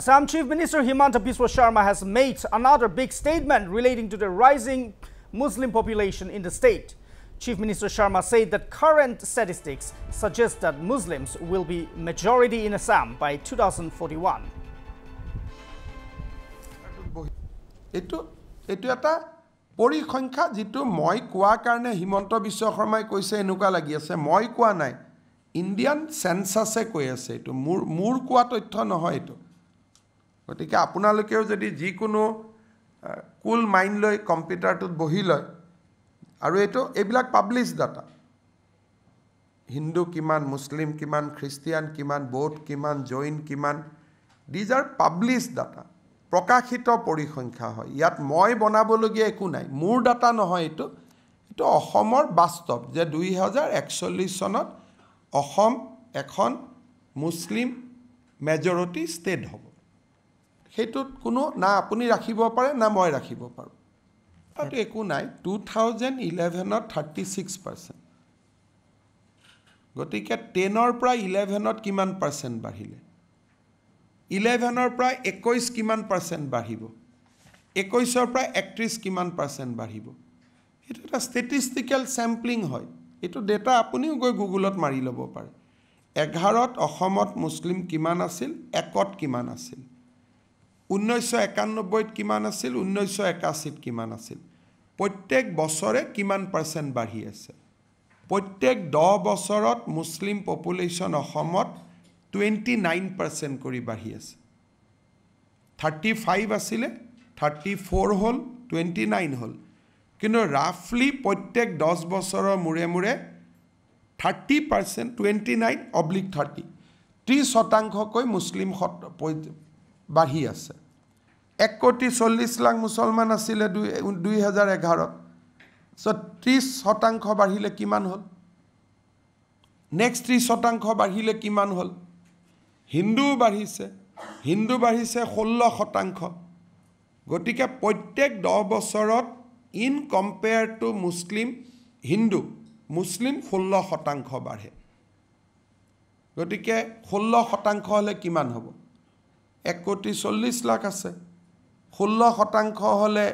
Assam Chief Minister Himanta Biswa Sharma has made another big statement relating to the rising Muslim population in the state. Chief Minister Sharma said that current statistics suggest that Muslims will be majority in Assam by 2041. Eto eta পৰিসংখ্যা যেটো মই কোৱা কাৰণে হিমন্ত বিশ্ব শৰ্মাই কৈছে এনুকা লাগি আছে মই কোৱা নাই ইন্ডিয়ান সেন্সাসে কৈ আছে এটো মূৰ কোৱা তথ্য নহয় এটো গতিকে আপোনালোকেও যদি যি কোনো কুল মাইন্ড লৈ কম্পিউটাৰটোত বহি লয় আৰু এটো এবিলাক পাবলিশ ডাটা হিন্দু কিমান মুসলিম কিমান খ্ৰীষ্টিয়ান কিমান বৌদ্ধ কিমান জৈন কিমান these are published data প্ৰকাশিত পৰিসংখ্যা হয় ইয়াত মই বনাবলগীয়া একো নাই মূৰ ডাটা নহয় এটো অসমৰ বাস্তৱ যে 2041 চনত অসম এখন মুসলিম মেজৰিটি ষ্টেট হ'ব হেতুত কোনো না আপুনি ৰাখিব পাৰে না মই ৰাখিব পাৰো আৰু একো নাই 2011 ত 36% গতিকে 10 ৰ পৰা 11 ত কিমান পাৰ্সেন্ট বাঢ়িলে 11 ৰ পৰা 21 কিমান পাৰ্সেন্ট বাঢ়িব 21 ৰ পৰা 31 কিমান পাৰ্সেন্ট বাঢ়িব এটো এটা ষ্টেটিষ্টিক্যাল স্যাম্পলিং হয় এটো ডেটা আপুনিও গৈ গুগলত মাৰি লব পাৰে 11 ত অসমত মুসলিম কিমান আছিল 1 ত কিমান আছিল 1991 ত কিমান আছিল 1981 ত কিমান আছিল প্ৰত্যেক বছৰে কিমান পাৰ্সেন্ট বাঢ়ি আছে প্ৰত্যেক 10 বছৰত মুসলিম পপুলেশন অসমত 29% কৰি বাঢ়ি আছে 35 আছিল 34 হল 29 হল কিন্তু ৰাফলি প্ৰত্যেক 10 বছৰৰ মুৰে মুৰে 30% 29/30 30% কৈ মুসলিম বাঢ়ি আছে 1,40,00,000 মুছলমান আছিল 2011 সো 30% বাঢ়িলে কিমান হল নেক্সট 30% বাঢ়িলে কিমান হল হিন্দু বাঢ়িছে 16% গতিকে প্ৰত্যেক 10 বছৰত ইন কম্পেয়াৰ টু মুসলিম হিন্দু মুসলিম 16% বাঢ়ে গতিকে 16% হলে কিমান হ'ব 1,40,00,000 আছে 16% হলে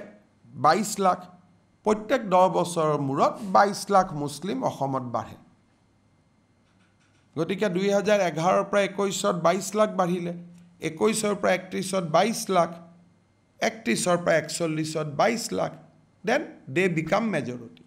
22 লাখ প্ৰত্যেক 10 বছৰৰ মূৰত 22 লাখ মুসলিম অসমত বাঢ়ে গতিকে 2011 ৰ পৰা 21 ত 22 লাখ বাঢ়িলে 21 ৰ পৰা 31 ত 22 লাখ 31 ৰ পৰা 41 ত 22 lakh then they become majority